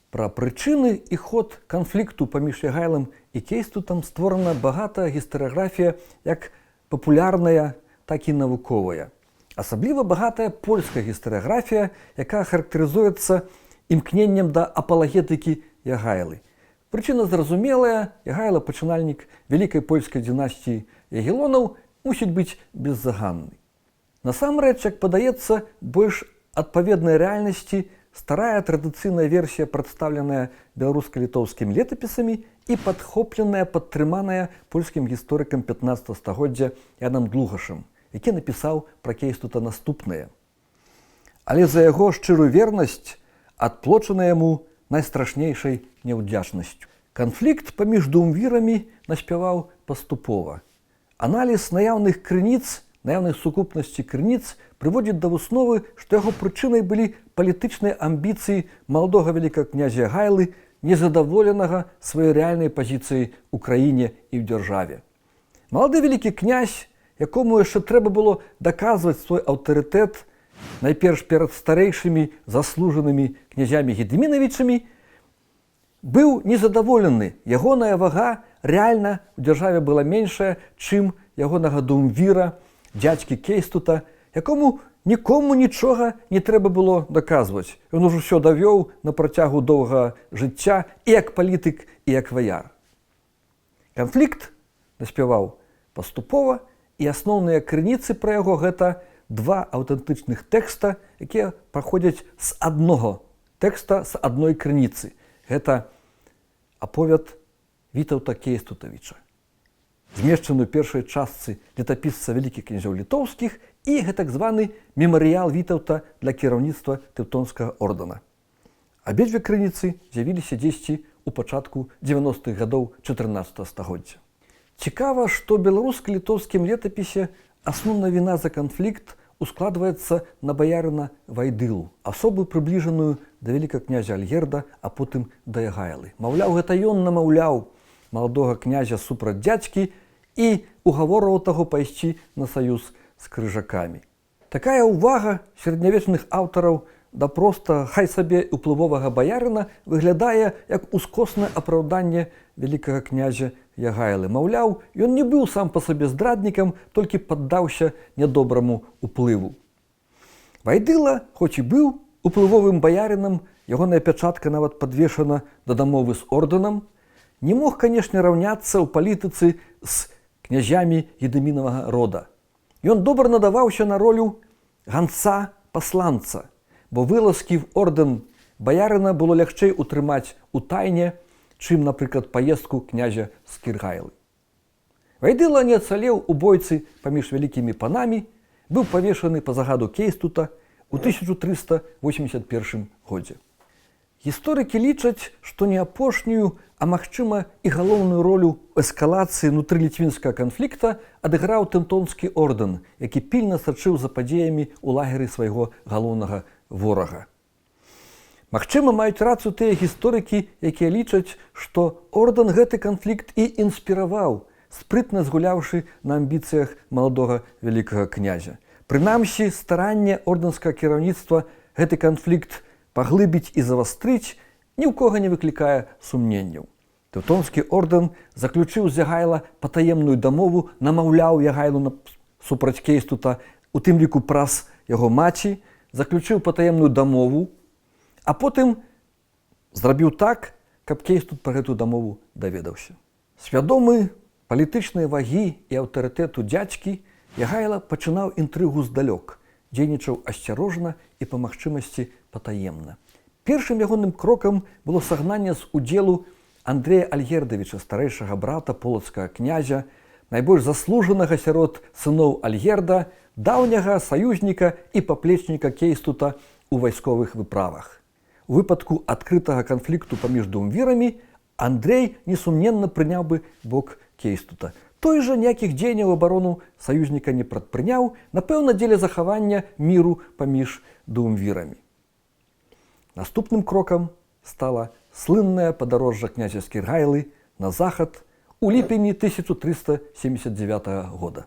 Пра прычыны і ход канфлікту паміж Ягайлам і Кейстутам створана багатая гістарыяграфія як папулярная, так і навуковая. Асабліва багатая польская гістарыяграфія, якая характарызуецца імкненнем да апалагетыкі Ягайлы. Прычына зразумелая, Ягайла, пачынальнік вялікай польскай дынастыі Ягелонаў, мусіць быць беззаганны. Насамрэч, як падаецца, больш адпаведнай рэальнасці старая традыцыйная версія, прадстаўленая беларуска-літоўскімі летапісамі і падхопленая, падтрыманая польскім гісторыкам 15 стагоддзя Янам Длугашам, які напісаў пра Кейстута наступнае. Але за яго шчырую вернасць адплочана яму найстрашнейшай няўдзячнасцю. Канфлікт паміж дуумвірамі наспяваў паступова. Аналіз наяўных крыніц, наяўнай сукупнасці крыніц прыводзіць да высновы, што яго прычынай былі палітычныя амбіцыі маладога вялікага князя Ягайлы, незадаволенага сваёй рэальнай пазіцыяй у краіне і ў дзяржаве. Малады вялікі князь, якому яшчэ трэба было даказваць свой аўтарытэт, найперш перад старэйшымі заслужанымі князямі Гедымінавічамі, быў незадаволены. Ягоная вага рэальна ў дзяржаве была меншая, чым ягонага дуумвіра, дзядзькі Кейстута, якому нікому нічога не трэба было даказваць. Ён ужо ўсё давёў на працягу доўгага жыцця і як палітык, і як ваяр. Канфлікт наспяваў паступова, і асноўныя крыніцы пра яго гэта два аўтэнтычных тэкста, якія паходзяць з аднаго тэкста, з адной крыніцы. Гэта аповед Вітаўта Кейстутавіча, змешчаны ў першай частцы летапісца вялікіх князёў літоўскіх, і гэта так званы мемарыял Вітаўта для кіраўніцтва Тэўтонскага ордэна. Абедзве крыніцы з'явіліся дзесьці ў пачатку 90-х гадоў 14 стагоддзя. Цікава, што беларуска-літоўскім летапісе асноўная віна за канфлікт ускладваецца на баярына Вайдылу, асобу прыбліжаную да вялікага князя Альгерда, а потым да Ягайлы. Маўляў, гэта ён намаўляў маладога князя супраць дзядзькі і угавораў таго пайсці на саюз з крыжакамі. Такая ўвага сярэднявечных аўтараў да проста хай сабе уплывовага баярына выглядае як ускоснае апраўданне вялікага князя Ягайлы. Маўляў, ён не быў сам па сабе здраднікам, толькі паддаўся нядобраму ўплыву. Вайдыла, хоць і быў уплывовым баярынам, ягоная пячатка нават падвешана да дамовы з ордэнам, не мог, канешне, раўняцца ў палітыцы з князямі Гедымінавага рода. Ён добра надаваўся на ролю ганца-пасланца, бо вылазкі в ордэн баярына было лягчэй утрымаць у тайне, чым, напрыклад, паездку князя з Кіргайлы. Вайдыла не ацалеў у бойцы паміж вялікімі панамі, быў павешаны па загаду Кейстута ў 1381 годзе. Гісторыкі лічаць, што не апошнюю, а магчыма і галоўную ролю ў эскалацыі ўнутры ліцвінскага канфлікта адыграў Тэўтонскі ордэн, які пільна сачыў за падзеямі ў лагеры свайго галоўнага ворага. Магчыма, маюць рацыю тыя гісторыкі, якія лічаць, што ордэн гэты канфлікт і інспіраваў, спрытна згуляўшы на амбіцыях маладога вялікага князя. Прынамсі, старанне ордэнскага кіраўніцтва гэты канфлікт паглыбіць і завастрыць ні ў кога не выклікае сумненняў. Тэўтонскі ордэн заключыў з Ягайла патаемную дамову, намаўляў Ягайлу супраць Кейстута, у тым ліку праз яго маці, заключыў патаемную дамову, а потым зрабіў так, каб Кейстут пра гэтую дамову даведаўся. Свядомы палітычнай вагі і аўтарытэту дзядзькі, Ягайла пачынаў інтрыгу здалёк, дзейнічаў асцярожна і па магчымасці патаемна. Першым ягоным крокам было сагнанне з удзелу Андрэя Альгердавіча, старэйшага брата полацкага князя, найбольш заслужанага сярод сыноў Альгерда, даўняга саюзніка і паплечніка Кейстута ў вайсковых выправах. У выпадку адкрытага канфлікту паміж дуумвірамі Андрэй несумненна прыняў бы бок Кейстута. Той жа ніякіх дзеянняў абарону саюзніка не прадпрыняў, напэўна, дзеля захавання міру паміж дуумвірамі. Наступным крокам стала слыннае падарожжа князя з Кіргайлы на захад у ліпені 1379 года.